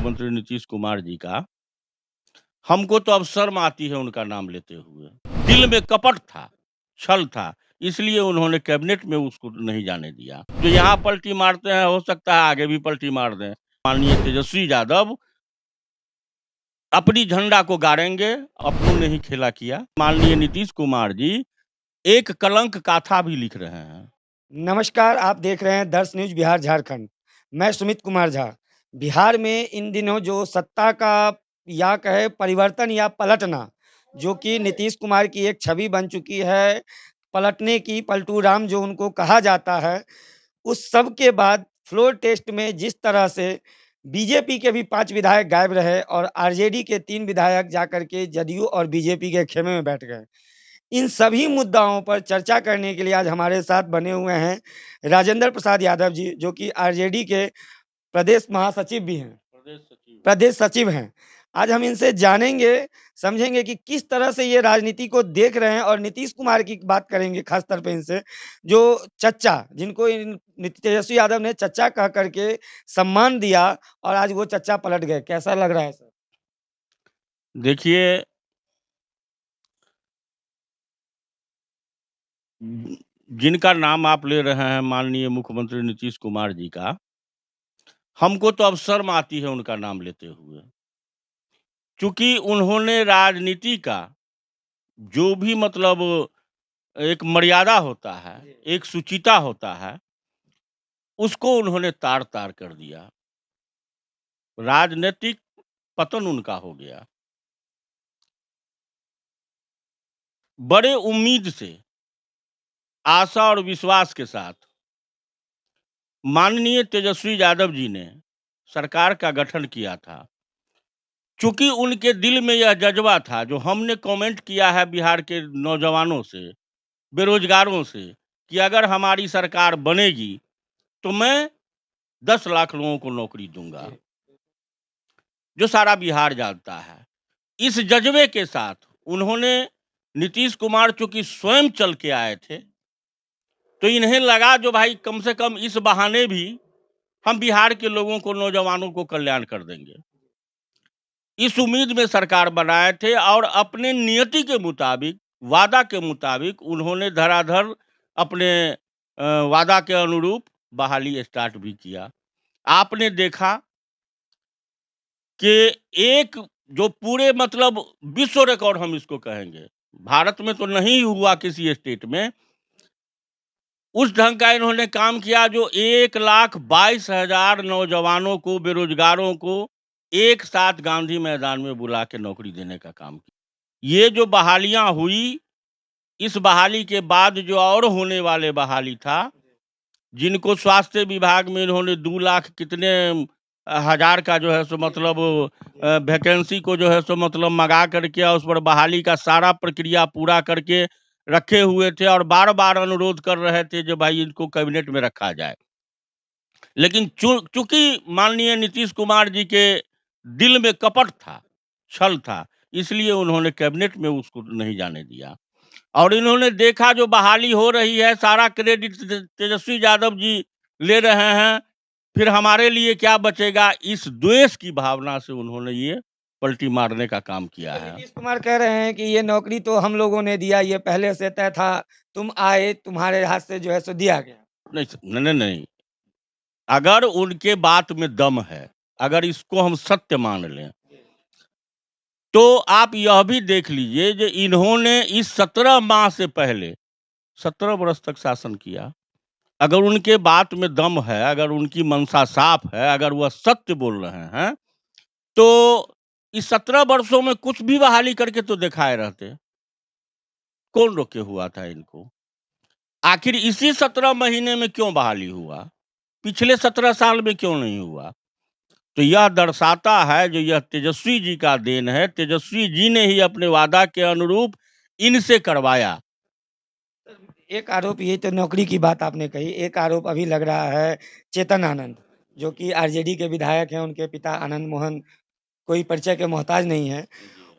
मुख्यमंत्री नीतीश कुमार जी का, हमको तो अब शर्म आती है उनका नाम लेते हुए। दिल में कपट था, छल था, इसलिए उन्होंने कैबिनेट में उसको नहीं जाने दिया। जो यहाँ पलटी मारते हैं, हो सकता है आगे भी पलटी मार दें। माननीय तेजस्वी यादव अपनी झंडा को गाड़ेंगे, अपनों ने ही खेला किया। माननीय नीतीश कुमार जी एक कलंक गाथा भी लिख रहे हैं। नमस्कार, आप देख रहे हैं दर्श न्यूज बिहार झारखंड। मैं सुमित कुमार झा। बिहार में इन दिनों जो सत्ता का या कहे परिवर्तन या पलटना, जो कि नीतीश कुमार की एक छवि बन चुकी है, पलटने की, पलटू राम जो उनको कहा जाता है, उस सब के बाद फ्लोर टेस्ट में जिस तरह से बीजेपी के भी 5 विधायक गायब रहे और आरजेडी के 3 विधायक जाकर के जदयू और बीजेपी के खेमे में बैठ गए। इन सभी मुद्दाओं पर चर्चा करने के लिए आज हमारे साथ बने हुए हैं राजेंद्र प्रसाद यादव जी, जो कि आरजेडी के प्रदेश महासचिव भी हैं, प्रदेश सचिव हैं। आज हम इनसे जानेंगे, समझेंगे कि किस तरह से ये राजनीति को देख रहे हैं और नीतीश कुमार की बात करेंगे खास तौर पे इनसे, जो चच्चा, जिनको तेजस्वी यादव ने चच्चा कह करके सम्मान दिया और आज वो चच्चा पलट गए। कैसा लग रहा है सर? देखिए, जिनका नाम आप ले रहे हैं माननीय मुख्यमंत्री नीतीश कुमार जी का, हमको तो अब शर्म आती है उनका नाम लेते हुए। क्योंकि उन्होंने राजनीति का जो भी मतलब एक मर्यादा होता है, एक सुचिता होता है, उसको उन्होंने तार-तार कर दिया। राजनीतिक पतन उनका हो गया। बड़े उम्मीद से, आशा और विश्वास के साथ माननीय तेजस्वी यादव जी ने सरकार का गठन किया था। चूँकि उनके दिल में यह जज़्बा था, जो हमने कमेंट किया है बिहार के नौजवानों से, बेरोजगारों से, कि अगर हमारी सरकार बनेगी, तो मैं 10 लाख लोगों को नौकरी दूँगा। जो सारा बिहार जानता है। इस जज़्बे के साथ उन्होंने, नीतीश कुमार चूँकि स्वयं चल के आए थे, तो इन्हें लगा जो भाई कम से कम इस बहाने भी हम बिहार के लोगों को, नौजवानों को कल्याण कर देंगे। इस उम्मीद में सरकार बनाए थे और अपने नियति के मुताबिक, वादा के मुताबिक उन्होंने धराधर अपने वादा के अनुरूप बहाली स्टार्ट भी किया। आपने देखा कि एक जो पूरे मतलब विश्व रिकॉर्ड हम इसको कहेंगे, भारत में तो नहीं हुआ किसी स्टेट में, उस ढंग का इन्होंने काम किया जो 1,22,000 नौजवानों को, बेरोजगारों को एक साथ गांधी मैदान में बुला के नौकरी देने का काम किया। ये जो बहालियां हुई, इस बहाली के बाद जो और होने वाले बहाली था, जिनको स्वास्थ्य विभाग में इन्होंने 2 लाख कितने हजार का जो है सो मतलब वैकेंसी को जो है सो मतलब मंगा करके और उस पर बहाली का सारा प्रक्रिया पूरा करके रखे हुए थे और बार-बार अनुरोध कर रहे थे जो भाई इनको कैबिनेट में रखा जाए। लेकिन चूंकि माननीय नीतीश कुमार जी के दिल में कपट था, छल था, इसलिए उन्होंने कैबिनेट में उसको नहीं जाने दिया। और इन्होंने देखा जो बहाली हो रही है, सारा क्रेडिट तेजस्वी यादव जी ले रहे हैं, फिर हमारे लिए क्या बचेगा, इस द्वेष की भावना से उन्होंने ये पलटी मारने का काम किया है। नीतीश कुमार कह रहे हैं कि ये नौकरी तो हम लोगों ने दिया, ये पहले से तय था, तुम आए, तुम्हारे हाथ से जो है सो दिया गया। नहीं, अगर उनके बात में दम है, अगर इसको हम सत्य मान लें, तो आप यह भी देख लीजिए कि इन्होंने इस 17 माह से पहले 17 वर्ष तक शासन किया। अगर उनके बात में दम है, अगर उनकी मंशा साफ है, अगर वह सत्य बोल रहे हैं, तो इस 17 वर्षों में कुछ भी बहाली करके तो दिखाए रहते। कौन रोके हुआ था इनको? आखिर इसी 17 महीने में क्यों बहाली हुआ? पिछले 17 साल में क्यों नहीं हुआ? तो यह दर्शाता है जो यह तेजस्वी जी का देन है। तेजस्वी जी ने ही अपने वादा के अनुरूप इनसे करवाया। एक आरोप, ये तो नौकरी की बात आपने कही, एक आरोप अभी लग रहा है चेतन आनंद, जो कि आरजेडी के विधायक हैं, उनके पिता आनंद मोहन कोई परिचय के मोहताज नहीं है।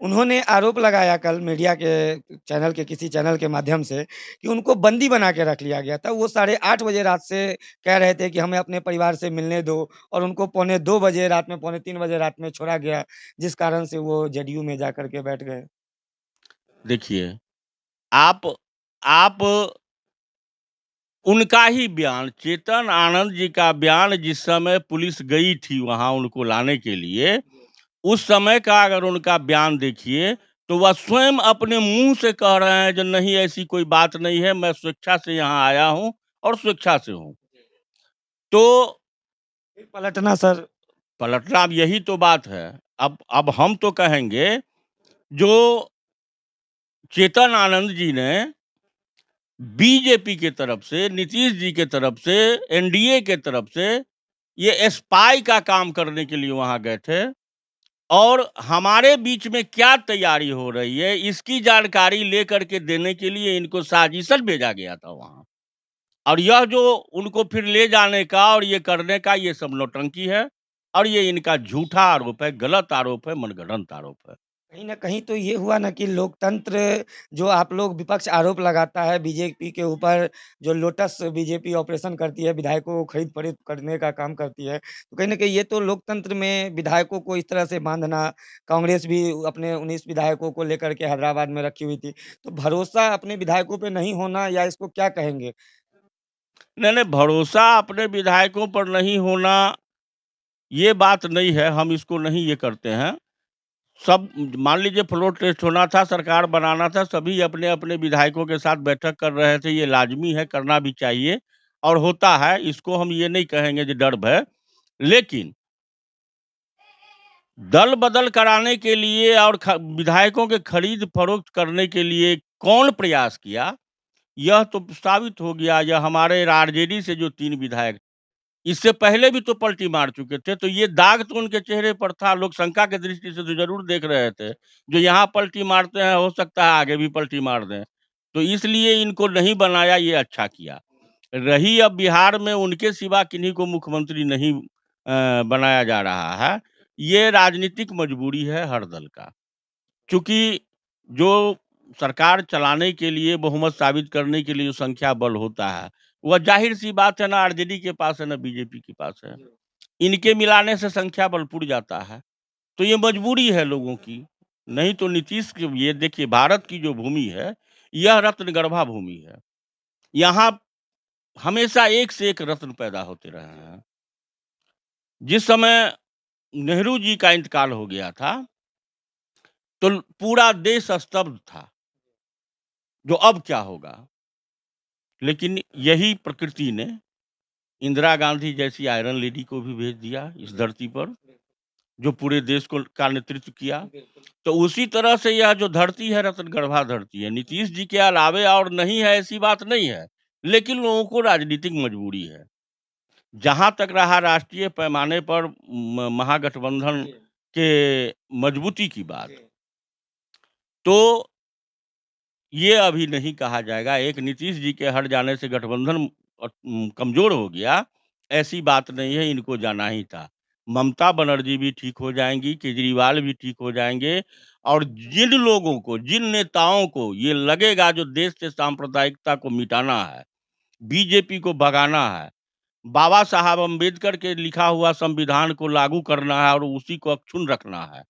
उन्होंने आरोप लगाया कल मीडिया के चैनल के किसी चैनल के माध्यम से कि उनको बंदी बना के रख लिया गया था। वो 8:30 बजे रात से कह रहे थे कि हमें अपने परिवार से मिलने दो और उनको पौने 2 बजे रात में, पौने 3 बजे रात में छोड़ा गया, जिस कारण से वो जेडीयू में जाकर के बैठ गए। देखिए, आप आप उनका ही बयान, चेतन आनंद जी का बयान जिस समय पुलिस गई थी वहाँ उनको लाने के लिए, उस समय का अगर उनका बयान देखिए, तो वह स्वयं अपने मुँह से कह रहे हैं जो नहीं ऐसी कोई बात नहीं है, मैं स्वेच्छा से यहाँ आया हूँ और स्वेच्छा से हूँ। तो फिर पलटना सर। पलटना अब यही तो बात है। अब हम तो कहेंगे जो चेतन आनंद जी ने बीजेपी की तरफ से, नीतीश जी के तरफ से, एनडीए के तरफ से ये स्पाई का काम करने के लिए वहाँ गए थे और हमारे बीच में क्या तैयारी हो रही है, इसकी जानकारी लेकर के देने के लिए इनको साजिशन भेजा गया था वहाँ। और यह जो उनको फिर ले जाने का और ये करने का ये सब नौटंकी है और ये इनका झूठा आरोप है, गलत आरोप है, मनगढ़ंत आरोप है। कहीं न कहीं तो ये हुआ ना कि लोकतंत्र जो आप लोग विपक्ष आरोप लगाता है बीजेपी के ऊपर, जो लोटस बीजेपी ऑपरेशन करती है, विधायकों को खरीद-फरोख्त करने का काम करती है। तो कहीं न कहीं ये तो लोकतंत्र में विधायकों को इस तरह से बाँधना, कांग्रेस भी अपने 19 विधायकों को लेकर के हैदराबाद में रखी हुई थी। तो भरोसा अपने विधायकों पे नहीं होना या इसको क्या कहेंगे? नहीं, भरोसा अपने विधायकों पर नहीं होना, ये बात नहीं है, हम इसको नहीं ये करते हैं। सब मान लीजिए फ्लोर टेस्ट होना था, सरकार बनाना था, सभी अपने-अपने विधायकों के साथ बैठक कर रहे थे, ये लाज़मी है, करना भी चाहिए और होता है, इसको हम ये नहीं कहेंगे कि डर भय। लेकिन दल बदल कराने के लिए और विधायकों के खरीद-फरोख्त करने के लिए कौन प्रयास किया, यह तो साबित हो गया। यह हमारे आरजेडी से जो 3 विधायक इससे पहले भी तो पलटी मार चुके थे, तो ये दाग तो उनके चेहरे पर था, लोग शंका की दृष्टि से तो ज़रूर देख रहे थे। जो यहाँ पलटी मारते हैं, हो सकता है आगे भी पलटी मार दें। तो इसलिए इनको नहीं बनाया, ये अच्छा किया। रही अब बिहार में उनके सिवा किन्हीं को मुख्यमंत्री नहीं बनाया जा रहा है, ये राजनीतिक मजबूरी है हर दल का। चूँकि जो सरकार चलाने के लिए, बहुमत साबित करने के लिए जो संख्या बल होता है, वह ज़ाहिर-सी बात है ना आरजेडी के पास है, ना बीजेपी के पास है। इनके मिलाने से संख्या बल पुड़ जाता है। तो ये मजबूरी है लोगों की। नहीं तो नीतीश के ये देखिए भारत की जो भूमि है, यह रत्नगर्भा भूमि है। यहाँ हमेशा एक से एक रत्न पैदा होते रहे हैं। जिस समय नेहरू जी का इंतकाल हो गया था, तो पूरा देश स्तब्ध था, जो अब क्या होगा? लेकिन यही प्रकृति ने इंदिरा गांधी जैसी आयरन लेडी को भी भेज दिया इस धरती पर, जो पूरे देश को का नेतृत्व किया। तो उसी तरह से यह जो धरती है रत्नगर्भा धरती है। नीतीश जी के अलावे और नहीं है ऐसी बात नहीं है, लेकिन लोगों को राजनीतिक मजबूरी है। जहां तक रहा राष्ट्रीय पैमाने पर महागठबंधन के मजबूती की बात, तो ये अभी नहीं कहा जाएगा एक नीतीश जी के हट जाने से गठबंधन कमज़ोर हो गया, ऐसी बात नहीं है, इनको जाना ही था। ममता बनर्जी भी ठीक हो जाएँगी, केजरीवाल भी ठीक हो जाएँगे और जिन लोगों को, जिन नेताओं को ये लगेगा जो देश से सांप्रदायिकता को मिटाना है, बीजेपी को भगाना है, बाबा साहब अम्बेडकर के लिखा हुआ संविधान को लागू करना है और उसी को अक्षुण्ण रखना है।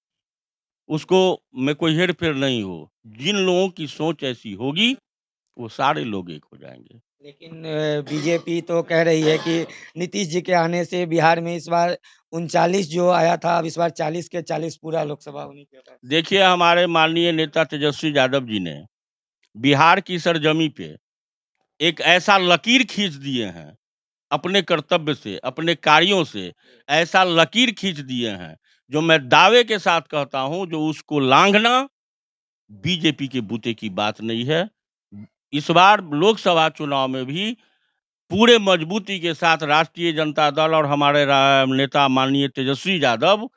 उसको में कोई हेर-फेर नहीं हो। जिन लोगों की सोच ऐसी होगी, वो सारे लोग एक हो जाएँगे। लेकिन बीजेपी तो कह रही है कि नीतीश जी के आने से बिहार में इस बार 39 जो आया था, अब इस बार 40 के 40 पूरा लोकसभा उन्हीं के पास। देखिए, हमारे माननीय नेता तेजस्वी यादव जी ने बिहार की सरजमी पे एक ऐसा लकीर खींच दिए हैं, अपने कर्तव्य से, अपने कार्यों से ऐसा लकीर खींच दिए हैं, जो मैं दावे के साथ कहता हूँ, जो उसको लांघना बीजेपी के बूते की बात नहीं है। इस बार लोकसभा चुनाव में भी पूरे मजबूती के साथ राष्ट्रीय जनता दल और हमारे नेता माननीय तेजस्वी यादव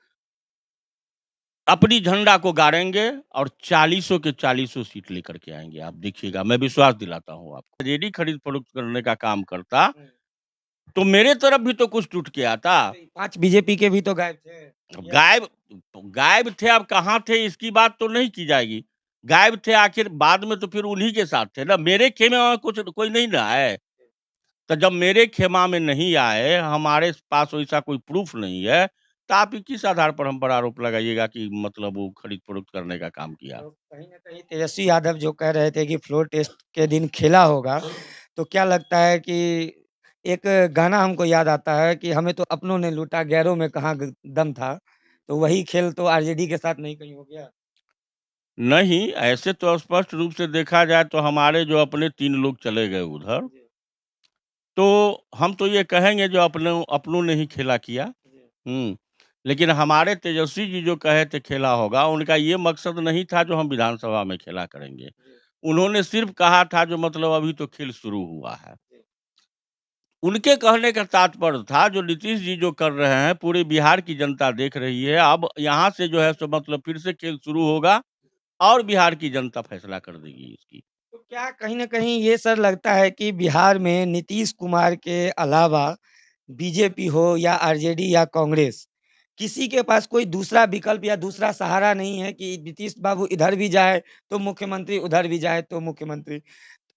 अपनी झंडा को गाड़ेंगे और 40 के 40 सीट लेकर के आएँगे। आप देखिएगा, मैं विश्वास दिलाता हूँ आपको। जेडी खरीद-फरोख्त करने का काम करता, तो मेरे तरफ भी तो कुछ टूट के आता। 5 बीजेपी के भी तो गायब थे। अब गायब थे, अब कहाँ थे इसकी बात तो नहीं की जाएगी। गायब थे आखिर बाद में तो फिर उन्हीं के साथ थे ना, मेरे खेमे में कुछ कोई नहीं ना है। तो जब मेरे खेमा में नहीं आए, हमारे पास वैसा कोई प्रूफ नहीं है, तो आप ही किस आधार पर हम पर आरोप लगाइएगा कि मतलब वो खरीद-फरोख्त करने का काम किया? तो कहीं न कहीं तेजस्वी यादव जो कह रहे थे कि फ्लोर टेस्ट के दिन खेला होगा, तो क्या लगता है कि एक गाना हमको याद आता है कि हमें तो अपनों ने लूटा गैरों में कहाँ दम था। तो वही खेल तो आरजेडी के साथ नहीं कहीं हो गया? नहीं, ऐसे तो स्पष्ट रूप से देखा जाए तो हमारे जो अपने 3 लोग चले गए उधर, जी, तो हम तो ये कहेंगे जो अपनों अपनों ने ही खेला किया। जी, हुँ। लेकिन हमारे तेजस्वी जी जो कहे थे खेला होगा, उनका ये मकसद नहीं था जो हम विधानसभा में खेला करेंगे। जी, उन्होंने सिर्फ़ कहा था जो मतलब अभी तो खेल शुरू हुआ है। जी। उनके कहने का तात्पर्य था जो नीतीश जी जो कर रहे हैं, पूरे बिहार की जनता देख रही है। अब यहाँ से जो है सो मतलब फिर से खेल शुरू होगा और बिहार की जनता फैसला कर देगी इसकी। तो क्या कहीं न कहीं ये सर लगता है कि बिहार में नीतीश कुमार के अलावा बीजेपी हो या आरजेडी या कांग्रेस, किसी के पास कोई दूसरा विकल्प या दूसरा सहारा नहीं है कि नीतीश बाबू इधर भी जाए तो मुख्यमंत्री, उधर भी जाए तो मुख्यमंत्री।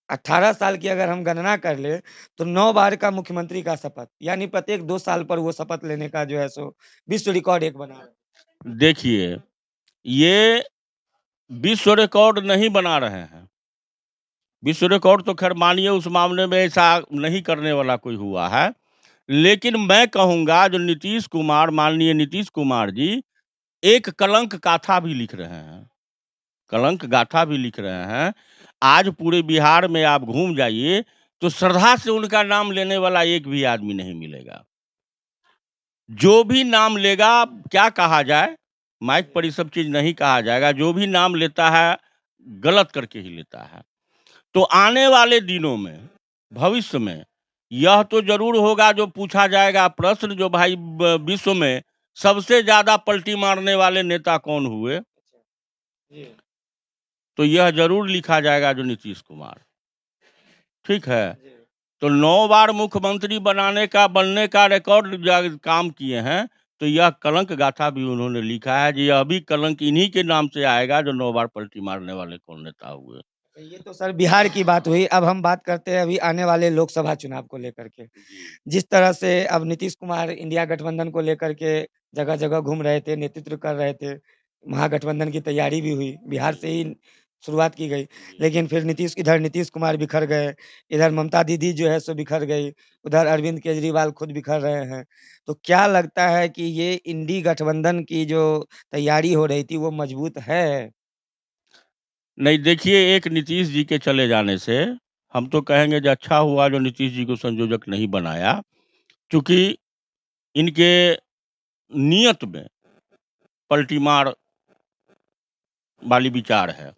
18 साल की अगर हम गणना कर लें, तो 9 बार का मुख्यमंत्री का शपथ, यानी प्रत्येक 2 साल पर वो शपथ लेने का जो है सो विश्व रिकॉर्ड एक बना है। देखिए, ये विश्व रिकॉर्ड नहीं बना रहे हैं। विश्व रिकॉर्ड तो ख़ैर मानिए उस मामले में ऐसा नहीं करने वाला कोई हुआ है। लेकिन मैं कहूँगा जो नीतीश कुमार माननीय नीतीश कुमार जी एक कलंक गाथा भी लिख रहे हैं। कलंक गाथा भी लिख रहे हैं। आज पूरे बिहार में आप घूम जाइए, तो श्रद्धा से उनका नाम लेने वाला एक भी आदमी नहीं मिलेगा। जो भी नाम लेगा क्या कहा जाए, माइक पर ये सब चीज़ नहीं कहा जाएगा, जो भी नाम लेता है, गलत करके ही लेता है। तो आने वाले दिनों में, भविष्य में, यह तो ज़रूर होगा जो पूछा जाएगा प्रश्न जो भाई ब विश्व में सबसे ज़्यादा पलटी मारने वाले नेता कौन हुए? अच्छा, जी, तो यह ज़रूर लिखा जाएगा जो नीतीश कुमार, ठीक है? जी। तो 9 बार मुख्यमंत्री बनने का रिकॉर्ड काम किए हैं, तो यह कलंक गाथा भी उन्होंने लिखा है जी, यह भी कलंक इन्हीं के नाम से आएगा जो 9 बार पलटी मारने वाले कौन नेता हुए। ये तो सर बिहार की बात हुई, अब हम बात करते हैं अभी आने वाले लोकसभा चुनाव को लेकर के। जी। जिस तरह से अब नीतीश कुमार इंडिया गठबंधन को लेकर के जगह-जगह घूम रहे थे, नेतृत्व कर रहे थे। महागठबंधन की तैयारी भी हुई, बिहार से ही शुरुआत की गई। जी। लेकिन फिर नीतीश कुमार बिखर गए, इधर ममता दीदी जो है सो बिखर गई, उधर अरविंद केजरीवाल खुद बिखर रहे हैं। तो क्या लगता है कि ये इंडी गठबंधन की जो तैयारी हो रही थी वो मजबूत है? नहीं देखिए, एक नीतीश जी के चले जाने से हम तो कहेंगे जो अच्छा हुआ जो नीतीश जी को संयोजक नहीं बनाया, चूँकि इनके नियत में पलटीमार वाली विचार है,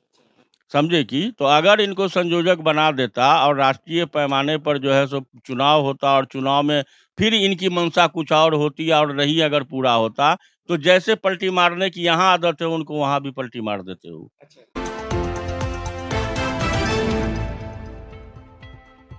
समझे कि? तो अगर इनको संयोजक बना देता और राष्ट्रीय पैमाने पर जो है सो चुनाव होता और चुनाव में फिर इनकी मंशा कुछ और होती और रही अगर पूरा होता, तो जैसे पलटी मारने की यहाँ आदत है, उनको वहाँ भी पलटी मार देते वो। अच्छा।